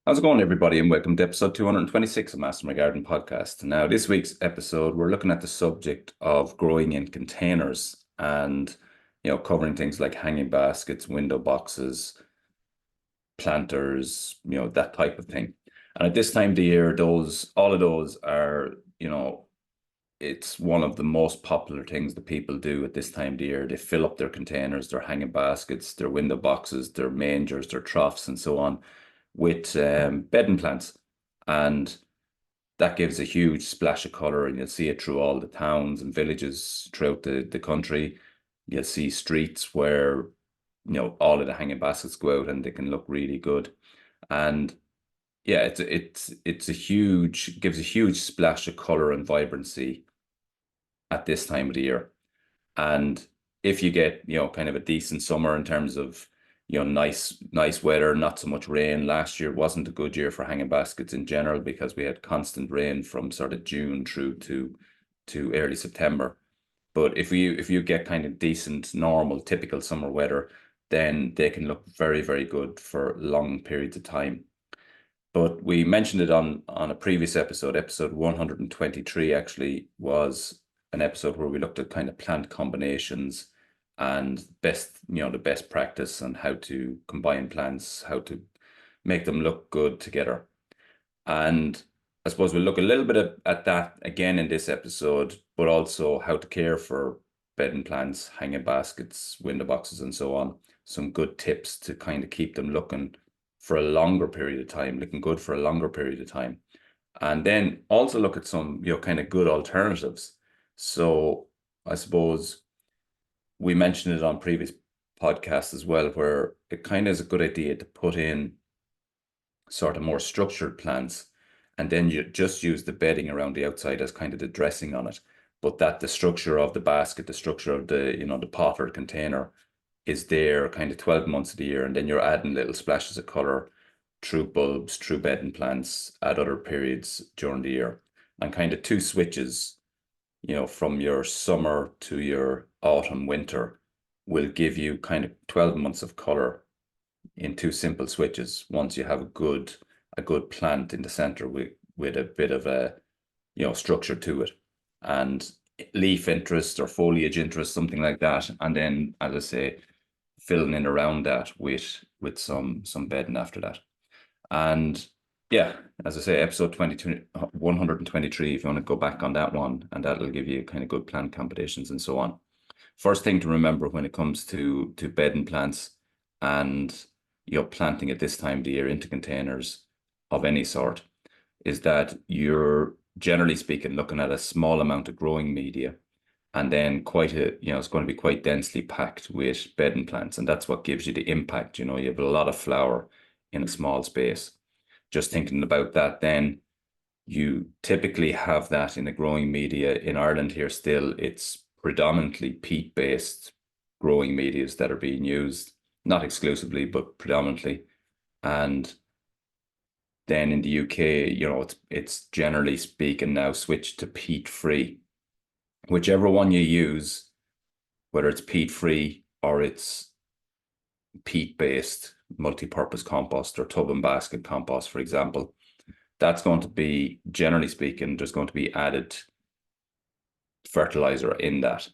How's it going, everybody, and welcome to episode 226 of Master My Garden podcast. Now, this week's episode, we're looking at the subject of growing in containers and, covering things like hanging baskets, window boxes, planters, that type of thing. And at this time of the year, all of those are, it's one of the most popular things that people do at this time of the year. They fill up their containers, their hanging baskets, their window boxes, their mangers, their troughs, and so on with bedding plants. And that gives a huge splash of color, and you'll see it through all the towns and villages throughout the country. You'll see streets where, all of the hanging baskets go out and they can look really good. And yeah, it's a huge gives a huge splash of color and vibrancy at this time of the year. And if you get, kind of a decent summer in terms of, nice weather, not so much rain. Last year wasn't a good year for hanging baskets in general because we had constant rain from sort of June through to early September. But if you get kind of decent, normal, typical summer weather, then they can look very, very good for long periods of time. But we mentioned it on a previous episode. Episode 123 actually was an episode where we looked at kind of plant combinations and the best practice and how to combine plants, how to make them look good together. And I suppose we'll look a little bit at that again in this episode, but also how to care for bedding plants, hanging baskets, window boxes, and so on. Some good tips to kind of keep them looking for a longer period of time, looking good for a longer period of time. And then also look at some, kind of good alternatives. So I suppose we mentioned it on previous podcasts as well, where it kind of is a good idea to put in sort of more structured plants, and then you just use the bedding around the outside as kind of the dressing on it. But that the structure of the basket, the structure of the pot or container is there kind of 12 months of the year, and then you're adding little splashes of color through bulbs, through bedding plants at other periods during the year. And kind of two switches, from your summer to your autumn, winter will give you kind of 12 months of color in two simple switches once you have a good plant in the center with a bit of a structure to it and leaf interest or foliage interest, something like that. And then, as I say, filling in around that with some bedding after that. And yeah, as I say, episode 22 123, if you want to go back on that one, and that'll give you kind of good plant combinations and so on. First thing to remember when it comes to bedding plants and planting at this time of the year into containers of any sort is that you're generally speaking looking at a small amount of growing media, and then it's going to be quite densely packed with bedding plants, and that's what gives you the impact. You have a lot of flower in a small space. Just thinking about that, then you typically have that in the growing media in Ireland here. Still, it's predominantly peat-based growing medias that are being used, not exclusively, but predominantly. And then in the UK, it's generally speaking now switched to peat-free. Whichever one you use, whether it's peat-free or it's peat-based multi-purpose compost or tub and basket compost, for example, that's going to be, generally speaking, there's going to be added fertilizer in that.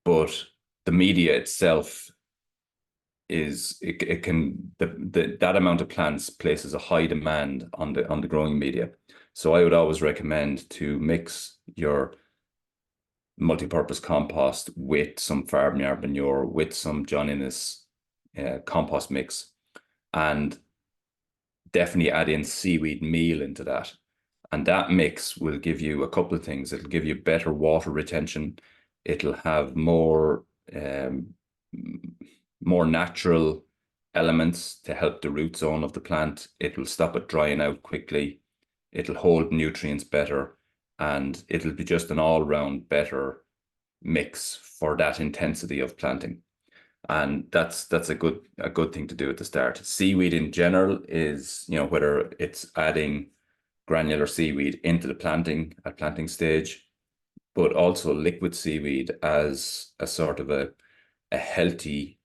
But the media itself it can that amount of plants places a high demand on the growing media. So I would always recommend to mix your multi-purpose compost with some farmyard manure, with some John Innes compost mix, and definitely add in seaweed meal into that. And that mix will give you a couple of things. It'll give you better water retention. It'll have more natural elements to help the root zone of the plant. It will stop it drying out quickly. It'll hold nutrients better, and it'll be just an all-round better mix for that intensity of planting. And that's a good thing to do at the start. Seaweed in general is, whether it's adding granular seaweed into the planting stage, but also liquid seaweed as a sort of a healthy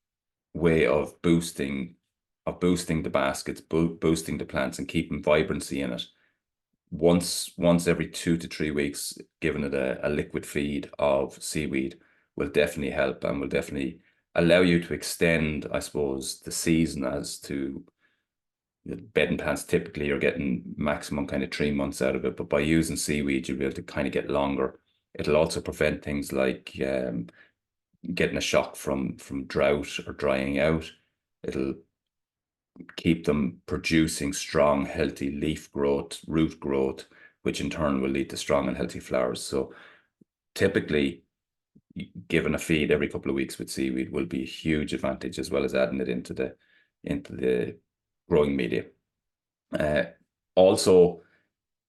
way of boosting boosting the baskets, boosting the plants and keeping vibrancy in it. Once every 2 to 3 weeks, giving it a liquid feed of seaweed will definitely help and will definitely allow you to extend, I suppose, the season. As to the bedding plants, typically you're getting maximum kind of 3 months out of it, but by using seaweed, you'll be able to kind of get longer. It'll also prevent things like getting a shock from drought or drying out. It'll keep them producing strong, healthy leaf growth, root growth, which in turn will lead to strong and healthy flowers. So typically, given a feed every couple of weeks with seaweed will be a huge advantage, as well as adding it into the growing media. Also,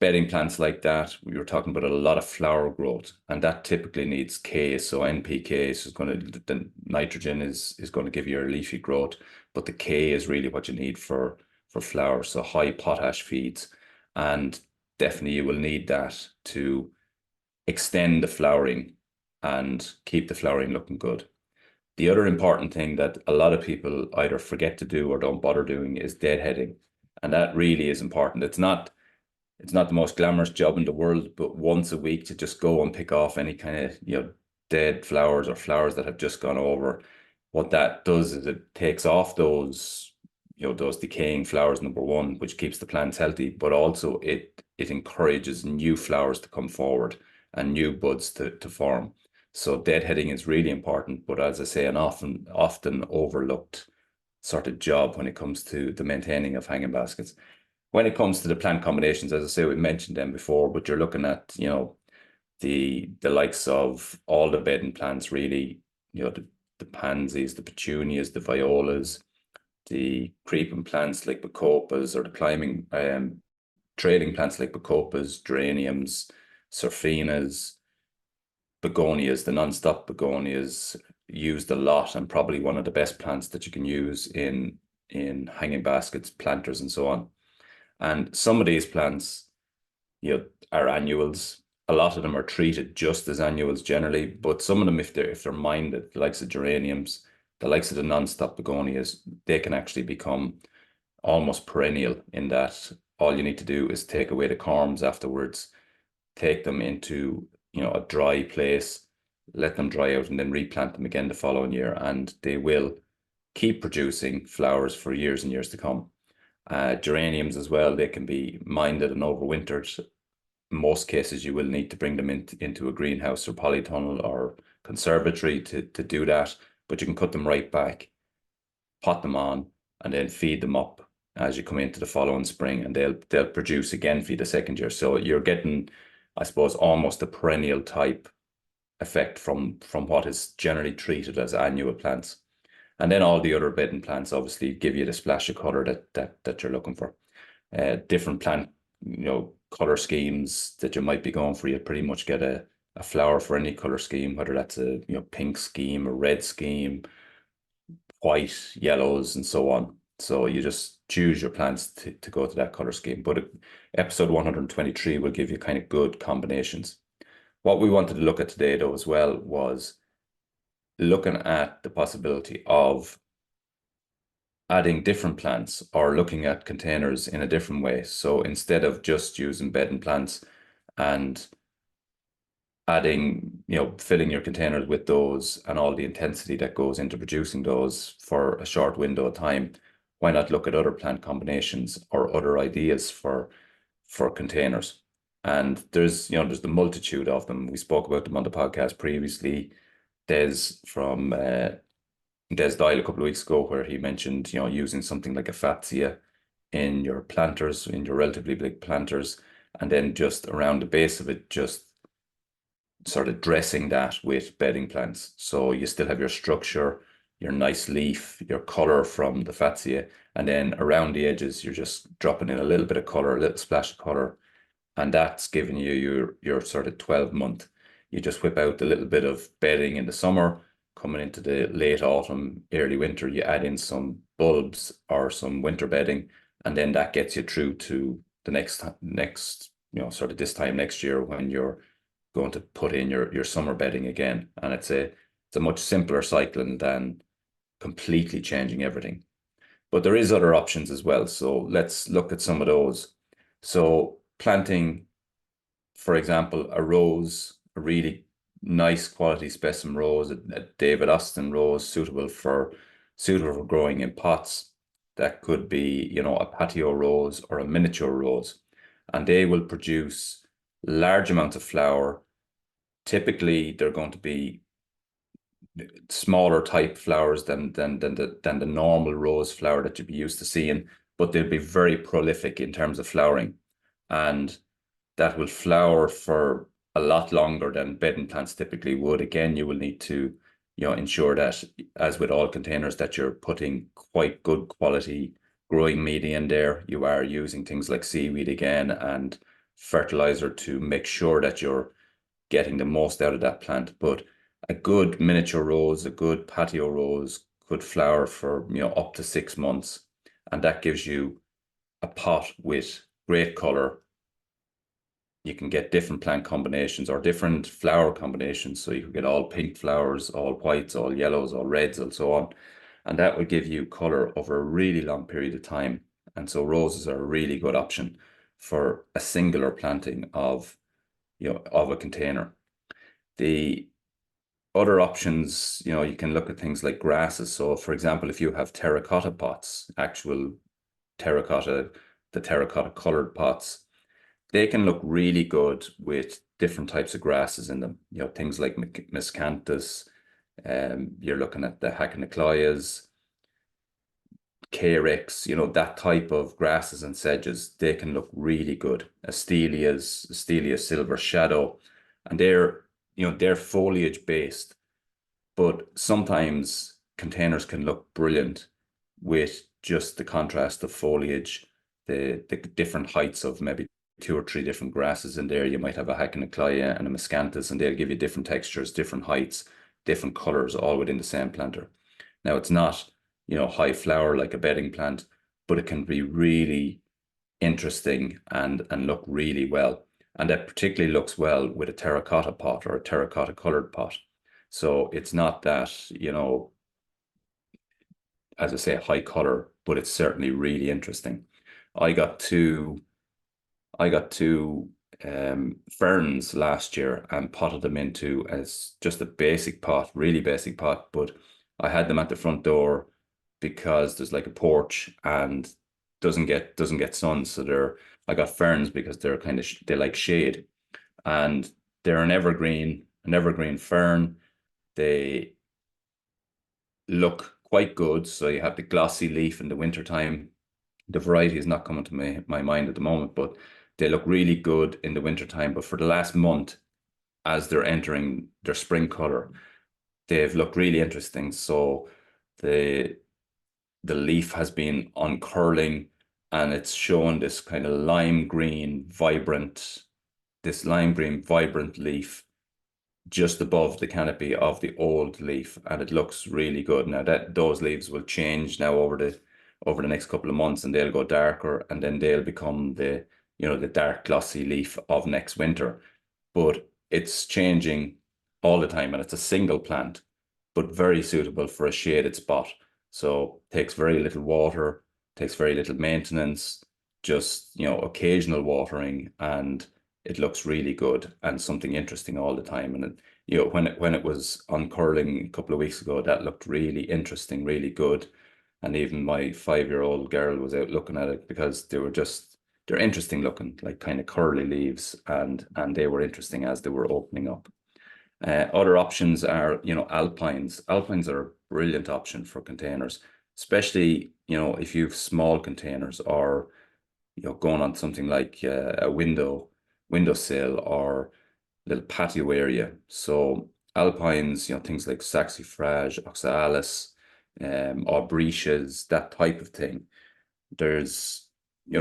bedding plants like that, we were talking about a lot of flower growth, and that typically needs K. So NPK is going to, the nitrogen is going to give you your leafy growth, but the K is really what you need for flowers. So high potash feeds, and definitely you will need that to extend the flowering and keep the flowering looking good. The other important thing that a lot of people either forget to do or don't bother doing is deadheading, and that really is important. It's not the most glamorous job in the world, but once a week to just go and pick off any kind of, dead flowers or flowers that have just gone over. What that does is it takes off those decaying flowers, number one, which keeps the plants healthy, but also it encourages new flowers to come forward and new buds to form. So deadheading is really important, but as I say, an often overlooked sort of job when it comes to the maintaining of hanging baskets. When it comes to the plant combinations, as I say, we mentioned them before, but you're looking at, the likes of all the bedding plants, really, the pansies, the petunias, the violas, the creeping plants like bacopas, or the climbing trailing plants like bacopas, geraniums, surfinas, begonias, the non-stop begonias, used a lot, and probably one of the best plants that you can use in hanging baskets, planters, and so on. And some of these plants, are annuals. A lot of them are treated just as annuals generally, but some of them, if they're minded, the likes of geraniums, the likes of the non-stop begonias, they can actually become almost perennial, in that all you need to do is take away the corms afterwards, take them into, a dry place, let them dry out, and then replant them again the following year, and they will keep producing flowers for years and years to come. Geraniums as well, they can be minded and overwintered. In most cases, you will need to bring them into a greenhouse or polytunnel or conservatory to do that, but you can cut them right back, pot them on, and then feed them up as you come into the following spring, and they'll produce again for the second year. So you're getting, I suppose, almost a perennial type effect from what is generally treated as annual plants. And then all the other bedding plants obviously give you the splash of color that you're looking for. Different plant, color schemes that you might be going for. You pretty much get a flower for any color scheme, whether that's a pink scheme, a red scheme, white, yellows, and so on. So you just choose your plants to go to that color scheme. But episode 123 will give you kind of good combinations. What we wanted to look at today, though, as well, was looking at the possibility of adding different plants or looking at containers in a different way. So instead of just using bedding plants and adding, filling your containers with those and all the intensity that goes into producing those for a short window of time, why not look at other plant combinations or other ideas for containers? And there's the multitude of them. We spoke about them on the podcast previously. Des from Des Dial a couple of weeks ago, where he mentioned, using something like a fatsia in your planters, in your relatively big planters, and then just around the base of it, just sort of dressing that with bedding plants. So you still have your structure, your nice leaf, your color from the fatsia, and then around the edges, you're just dropping in a little bit of color, a little splash of color, and that's giving you your sort of 12-month. You just whip out a little bit of bedding in the summer, coming into the late autumn, early winter, you add in some bulbs or some winter bedding, and then that gets you through to the next, sort of this time next year, when you're going to put in your summer bedding again. And it's a much simpler cycling than completely changing everything. But there is other options as well. So let's look at some of those. So planting, for example, a rose, a really nice quality specimen rose, a David Austin rose, suitable for growing in pots. That could be, a patio rose or a miniature rose, and they will produce large amounts of flower. Typically, they're going to be smaller type flowers than the normal rose flower that you'd be used to seeing, but they'll be very prolific in terms of flowering, and that will flower for a lot longer than bedding plants typically would. Again, you will need to, ensure that, as with all containers, that you're putting quite good quality growing media in there. You are using things like seaweed again and fertilizer to make sure that you're getting the most out of that plant. But a good miniature rose, a good patio rose could flower for, up to 6 months. And that gives you a pot with great color. You can get different plant combinations or different flower combinations. So you can get all pink flowers, all whites, all yellows, all reds, and so on. And that will give you color over a really long period of time. And so roses are a really good option for a singular planting of, of a container. The other options, you can look at things like grasses. So for example, if you have terracotta pots, actual terracotta, the terracotta colored pots, they can look really good with different types of grasses in them. Things like miscanthus, you're looking at the hackniclias, carex, that type of grasses and sedges, they can look really good. Astelia silver shadow, and they're foliage based, but sometimes containers can look brilliant with just the contrast of foliage, the different heights of maybe two or three different grasses in there. You might have a hackniclia and a miscanthus, and they'll give you different textures, different heights, different colors, all within the same planter. Now, it's not, high flower like a bedding plant, but it can be really interesting and look really well. And that particularly looks well with a terracotta pot or a terracotta colored pot. So it's not that, as I say, high color, but it's certainly really interesting. I got two I got two ferns last year and potted them into as just a basic pot, really basic pot. But I had them at the front door because there's like a porch and doesn't get sun. So I got ferns because they're kind of they like shade, and they're an evergreen fern. They look quite good. So you have the glossy leaf in the wintertime. The variety is not coming to my mind at the moment, but they look really good in the wintertime. But for the last month, as they're entering their spring color, they've looked really interesting. So the the leaf has been uncurling, and it's shown this lime green vibrant leaf just above the canopy of the old leaf, and it looks really good. Now that those leaves will change now over the next couple of months, and they'll go darker, and then they'll become the dark glossy leaf of next winter. But it's changing all the time, and it's a single plant, but very suitable for a shaded spot. So takes very little water, takes very little maintenance, just occasional watering, and it looks really good and something interesting all the time. And when it was uncurling a couple of weeks ago, that looked really interesting, really good. And even my 5-year-old girl was out looking at it because they're interesting looking, like kind of curly leaves, and they were interesting as they were opening up. Other options are, alpines. Alpines are a brilliant option for containers, especially, if you have small containers, or, going on something like a windowsill or little patio area. So alpines, things like saxifrage, oxalis, aubrieces, that type of thing. There's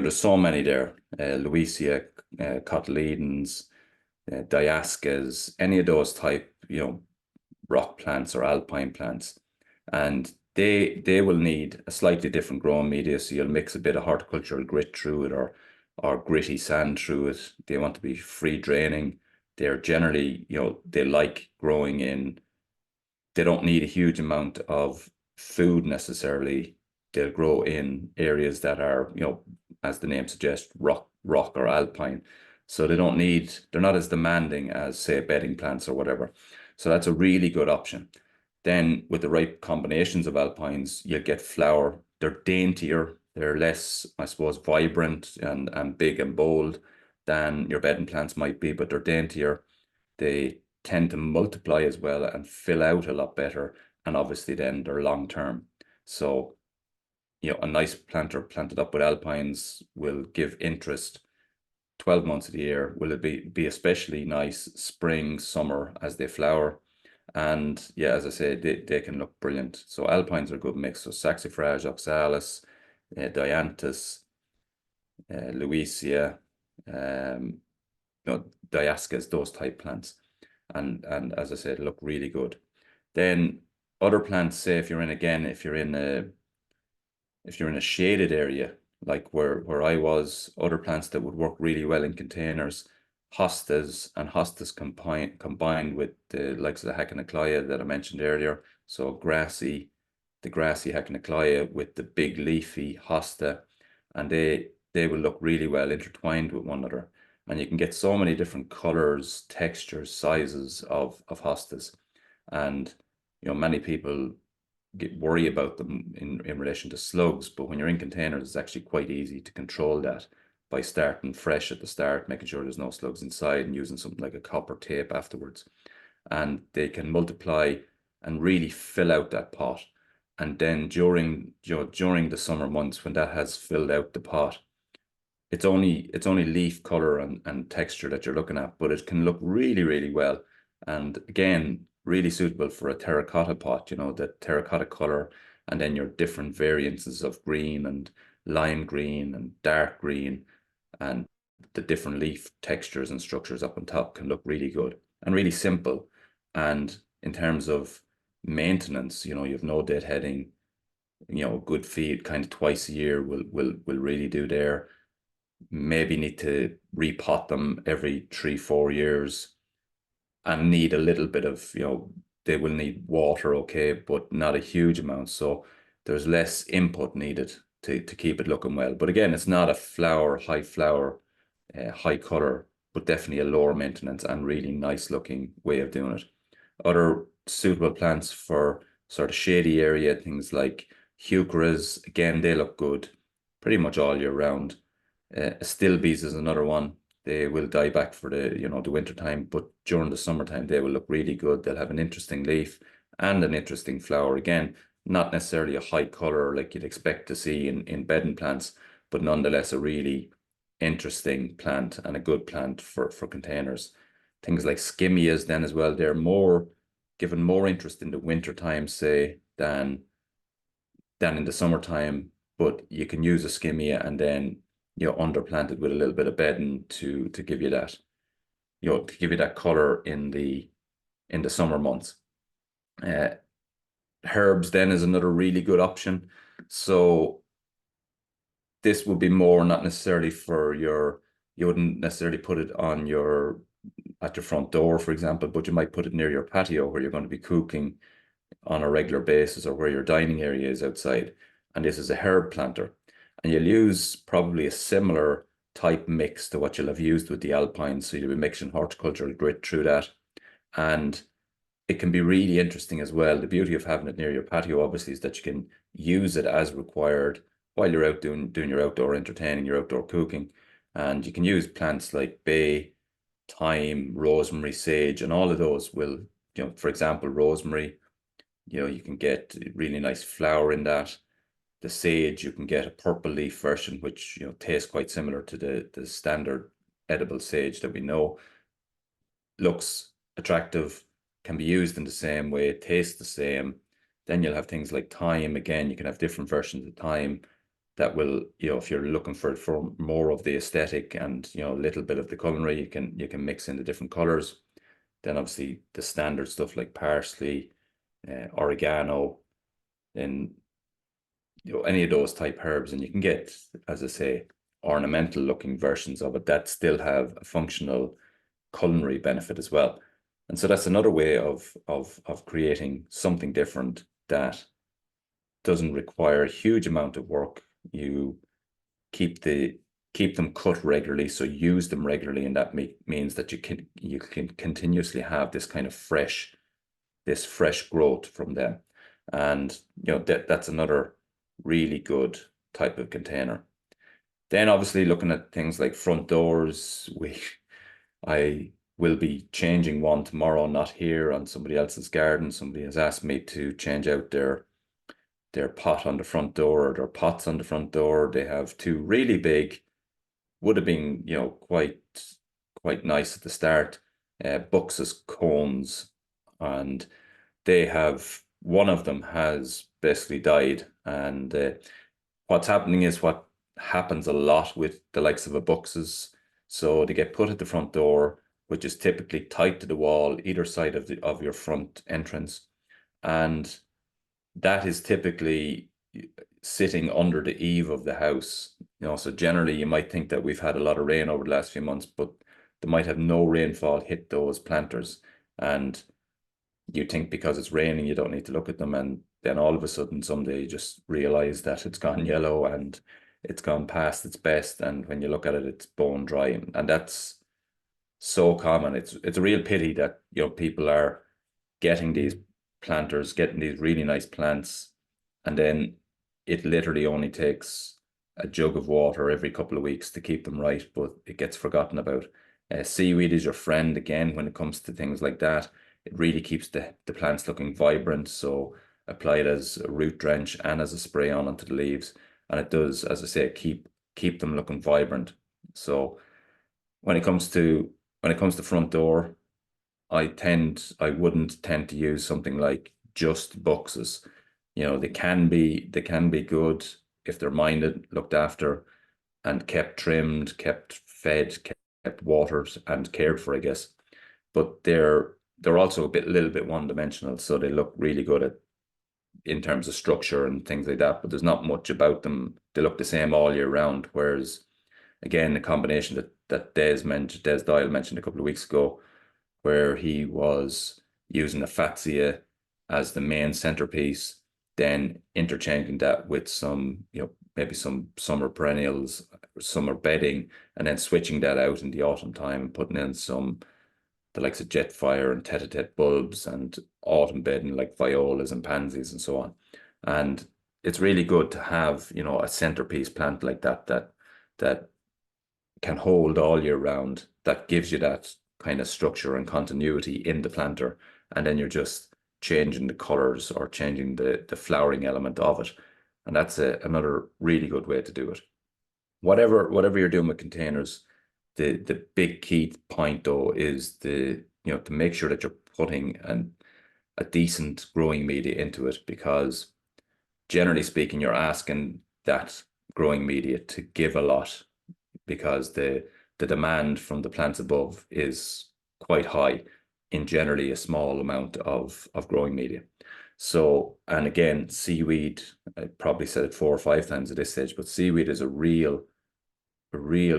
so many there. Louisia, cotyledons, diascas, any of those type, rock plants or alpine plants. And they will need a slightly different growing media. So you'll mix a bit of horticultural grit through it, or gritty sand through it. They want to be free draining. They're generally, they like growing in, they don't need a huge amount of food necessarily they'll grow in areas that are, as the name suggests, rock or alpine. So they're not as demanding as, say, bedding plants or whatever. So that's a really good option. Then with the right combinations of alpines, you'll get flower. They're daintier, they're less, I suppose, vibrant and big and bold than your bedding plants might be, but they're daintier. They tend to multiply as well and fill out a lot better. And obviously then they're long term. So, a nice planter planted up with alpines will give interest 12 months of the year. Will it be especially nice spring, summer as they flower? And yeah, as I say, they can look brilliant. So alpines are a good mix. So saxifrage, oxalis, dianthus, Louisia, um, diascas, those type plants. And as I said, look really good. Then other plants, say if you're in a shaded area, like where I was, other plants that would work really well in containers, hostas combined with the likes of the Hackanaceae that I mentioned earlier. So the grassy Hackanaceae with the big leafy hosta, and they will look really well intertwined with one another. And you can get so many different colors, textures, sizes of hostas. And many people worry about them in relation to slugs, but when you're in containers, it's actually quite easy to control that by starting fresh at the start, making sure there's no slugs inside and using something like a copper tape afterwards. And they can multiply and really fill out that pot. And then during the summer months when that has filled out the pot, it's only leaf color and texture that you're looking at, but it can look really, really well. And again, really suitable for a terracotta pot, the terracotta color, and then your different variances of green and lime green and dark green, and the different leaf textures and structures up on top can look really good and really simple. And in terms of maintenance, you have no deadheading, good feed kind of twice a year will really do there. Maybe need to repot them every 3-4 years and need a little bit of, they will need water, okay, but not a huge amount. So there's less input needed to keep it looking well. But again, it's not a high flower, high color, but definitely a lower maintenance and really nice looking way of doing it. Other suitable plants for sort of shady area, things like heucheras, again, they look good pretty much all year round. Astilbes is another one. They will die back for the winter time, but during the summertime they will look really good. They'll have an interesting leaf and an interesting flower. Again, not necessarily a high color like you'd expect to see in bedding plants, but nonetheless a really interesting plant and a good plant for containers. Things like skimmias then as well, they're given more interest in the winter time, say, than in the summertime, but you can use a skimmia and then underplant it with a little bit of bedding to give you that, color in the summer months. Herbs then is another really good option. So this would be more not necessarily you wouldn't necessarily put it at your front door, for example, but you might put it near your patio where you're going to be cooking on a regular basis, or where your dining area is outside. And this is a herb planter. And you'll use probably a similar type mix to what you'll have used with the alpines. So you'll be mixing horticultural grit through that. And it can be really interesting as well. The beauty of having it near your patio, obviously, is that you can use it as required while you're out doing your outdoor entertaining, your outdoor cooking. And you can use plants like bay, thyme, rosemary, sage, and all of those will, for example, rosemary, you can get really nice flower in that. The sage, you can get a purple leaf version, which tastes quite similar to the standard edible sage that we know. Looks attractive, can be used in the same way, tastes the same. Then you'll have things like thyme. Again, you can have different versions of thyme that will, if you're looking for more of the aesthetic and a little bit of the culinary, you can mix in the different colors. Then obviously the standard stuff like parsley, oregano, and any of those type herbs, and you can get, as I say, ornamental looking versions of it that still have a functional culinary benefit as well. And so that's another way of creating something different that doesn't require a huge amount of work. You keep them cut regularly, so use them regularly, and that means that you can continuously have this kind of fresh growth from them. And that's another really good type of container. Then obviously looking at things like front doors, I will be changing one tomorrow, not here, on somebody else's garden. Somebody has asked me to change out their pot on the front door, or their pots on the front door. They have two really big, would have been, quite nice at the start, Buxus cones, and they have, one of them has basically died. And what's happening is what happens a lot with the likes of a Buxus. So they get put at the front door, which is typically tight to the wall, either side of your front entrance. And that is typically sitting under the eave of the house. So generally you might think that we've had a lot of rain over the last few months, but they might have no rainfall hit those planters. And you think because it's raining, you don't need to look at them. And then all of a sudden, someday you just realize that it's gone yellow and it's gone past its best. And when you look at it, it's bone dry. And that's so common. It's a real pity that, people are getting these planters, getting these really nice plants, and then it literally only takes a jug of water every couple of weeks to keep them right, but it gets forgotten about. Seaweed is your friend again when it comes to things like that. It really keeps the plants looking vibrant. So apply it as a root drench and as a spray on onto the leaves, and it does, as I say, keep them looking vibrant. So when it comes to front door, I wouldn't tend to use something like just Buxus. They can be good if they're minded, looked after, and kept trimmed, kept fed, kept watered and cared for, I guess. But they're also a little bit one-dimensional, so they look really good in terms of structure and things like that, but there's not much about them. They look the same all year round. Whereas again, the combination that Des Dial mentioned a couple of weeks ago, where he was using a Fatsia as the main centerpiece, then interchanging that with some, maybe some summer perennials, summer bedding, and then switching that out in the autumn time and putting in the likes of Jetfire and tete-a-tete bulbs and autumn bedding like violas and pansies and so on. And it's really good to have, a centerpiece plant like that can hold all year round, that gives you that kind of structure and continuity in the planter, and then you're just changing the colors or changing the flowering element of it. And that's another really good way to do it. Whatever you're doing with containers, the big key point though is to make sure that you're putting a decent growing media into it, because generally speaking, you're asking that growing media to give a lot, because the demand from the plants above is quite high in generally a small amount of growing media. So, and again, seaweed, I probably said it 4 or 5 times at this stage, but seaweed is a real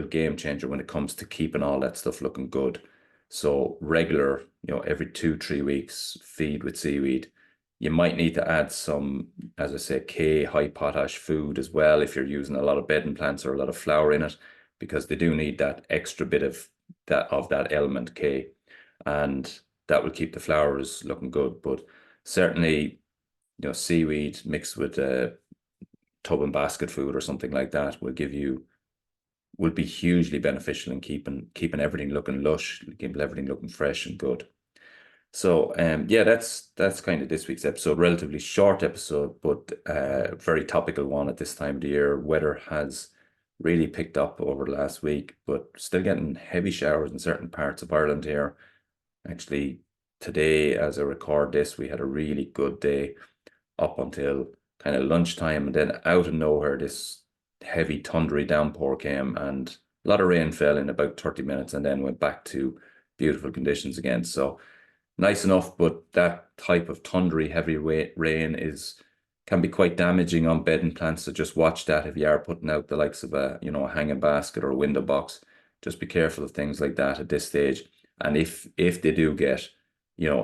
game changer when it comes to keeping all that stuff looking good. So regular, every 2-3 weeks, feed with seaweed. You might need to add some, as I say, K, high potash food as well if you're using a lot of bedding plants or a lot of flower in it, because they do need that extra bit of that element K, and that will keep the flowers looking good. But certainly, seaweed mixed with tub and basket food or something like that will be hugely beneficial in keeping everything looking lush, keeping everything looking fresh and good. So yeah, that's kind of this week's episode. Relatively short episode, but very topical one at this time of the year. Weather has really picked up over the last week, but still getting heavy showers in certain parts of Ireland here. Actually, today, as I record this, we had a really good day up until kind of lunchtime, and then out of nowhere, this heavy thundery downpour came, and a lot of rain fell in about 30 minutes and then went back to beautiful conditions again. So nice enough, but that type of thundery heavy rain can be quite damaging on bedding plants. So just watch that if you are putting out the likes of a hanging basket or a window box. Just be careful of things like that at this stage. And if they do get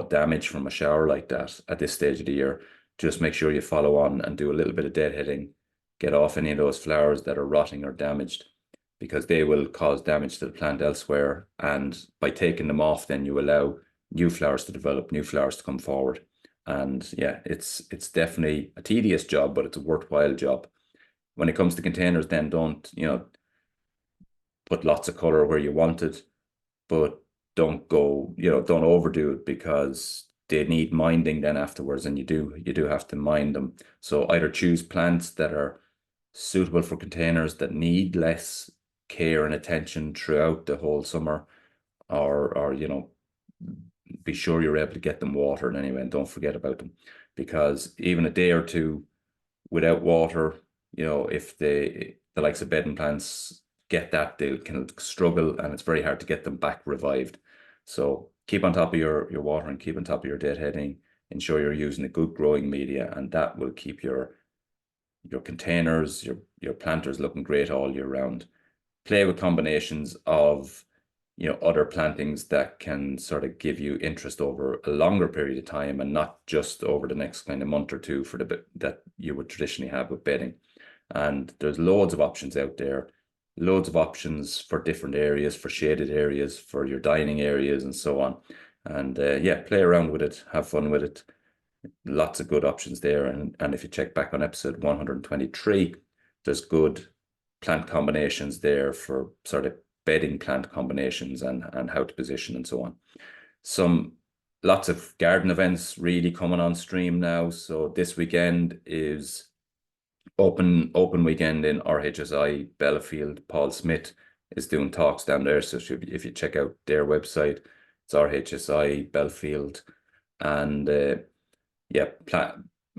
damage from a shower like that at this stage of the year, just make sure you follow on and do a little bit of deadheading, get off any of those flowers that are rotting or damaged, because they will cause damage to the plant elsewhere. And by taking them off, then you allow new flowers to develop, new flowers to come forward. And yeah, it's definitely a tedious job, but it's a worthwhile job. When it comes to containers, then don't, put lots of color where you want it, but don't go, don't overdo it, because they need minding then afterwards, and you do have to mind them. So either choose plants that are suitable for containers that need less care and attention throughout the whole summer, or be sure you're able to get them watered anyway, and don't forget about them, because even a day or two without water, if the likes of bedding plants get that, they can struggle, and it's very hard to get them back revived. So keep on top of your water, and keep on top of your deadheading. Ensure you're using a good growing media, and that will keep your containers, your planters looking great all year round. Play with combinations of other plantings that can sort of give you interest over a longer period of time, and not just over the next kind of month or two for the bit that you would traditionally have with bedding. And there's loads of options out there, loads of options for different areas, for shaded areas, for your dining areas, and so on. And yeah, play around with it, have fun with it. Lots of good options there. And if you check back on episode 123, there's good plant combinations there for sort of bedding plant combinations, and how to position and so on. Lots of garden events really coming on stream now. So this weekend is open weekend in RHSI Bellafield. Paul Smith is doing talks down there. So if you check out their website, it's RHSI Bellafield. And yeah,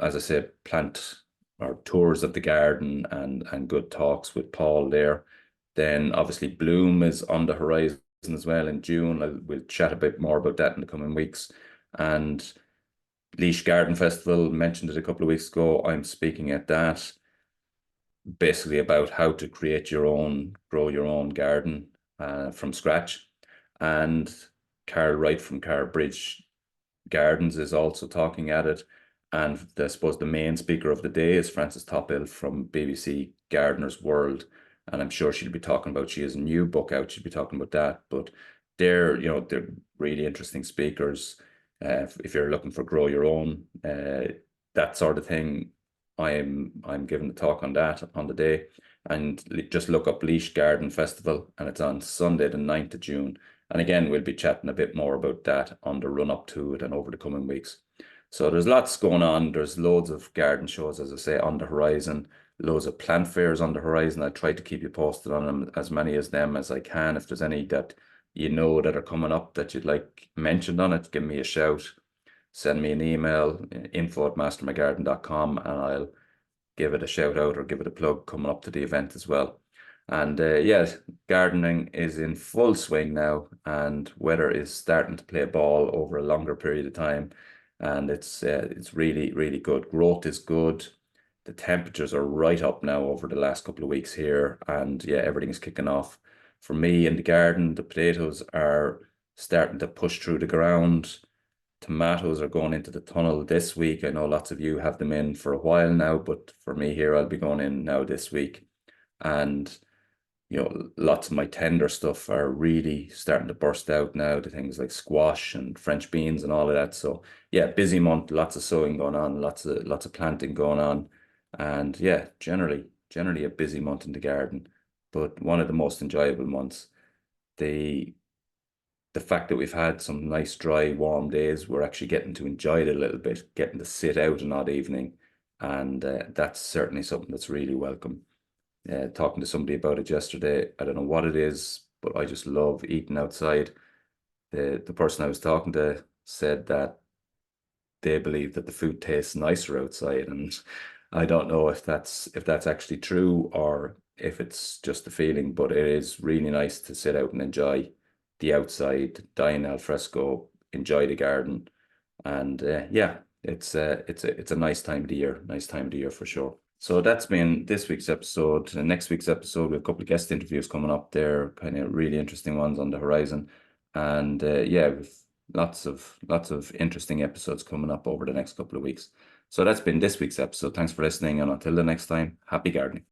as I said, plant or tours of the garden, and good talks with Paul there. Then obviously Bloom is on the horizon as well in June. We'll chat a bit more about that in the coming weeks. And Laois Garden Festival, mentioned it a couple of weeks ago. I'm speaking at that, basically about how to grow your own garden from scratch. And Carl Wright from Carl Bridge Gardens is also talking at it. And I suppose the main speaker of the day is Frances Tophill from BBC Gardener's World. And I'm sure she'll be talking about, she has a new book out, she'll be talking about that. But they're really interesting speakers. If you're looking for grow your own, that sort of thing, I'm giving a talk on that on the day. And just look up Laois Garden Festival, and it's on Sunday, the 9th of June. And again, we'll be chatting a bit more about that on the run up to it and over the coming weeks. So there's lots going on. There's loads of garden shows, as I say, on the horizon, loads of plant fairs on the horizon. I try to keep you posted on them, as many as them as I can. If there's any that that are coming up that you'd like mentioned on it, give me a shout. Send me an email, info@mastermygarden.com, and I'll give it a shout out or give it a plug coming up to the event as well. And yeah, gardening is in full swing now, and weather is starting to play ball over a longer period of time. And it's really, really good. Growth is good. The temperatures are right up now over the last couple of weeks here. And yeah, everything's kicking off. For me in the garden, the potatoes are starting to push through the ground. Tomatoes are going into the tunnel this week. I know lots of you have them in for a while now, but for me here, I'll be going in now this week. And lots of my tender stuff are really starting to burst out now, the things like squash and French beans and all of that. So yeah, busy month, lots of sowing going on, lots of planting going on. And yeah, generally a busy month in the garden, but one of the most enjoyable months. The fact that we've had some nice, dry, warm days, we're actually getting to enjoy it a little bit, getting to sit out an odd evening. And that's certainly something that's really welcome. Talking to somebody about it yesterday, I don't know what it is, but I just love eating outside. The person I was talking to said that they believe that the food tastes nicer outside, and I don't know if that's actually true, or if it's just a feeling, but it is really nice to sit out and enjoy the outside, dine al fresco, enjoy the garden. And yeah, it's a nice time of the year, for sure. So that's been this week's episode. And next week's episode, we have a couple of guest interviews coming up there, kind of really interesting ones on the horizon. And yeah, with lots of interesting episodes coming up over the next couple of weeks. So that's been this week's episode. Thanks for listening, and until the next time, happy gardening.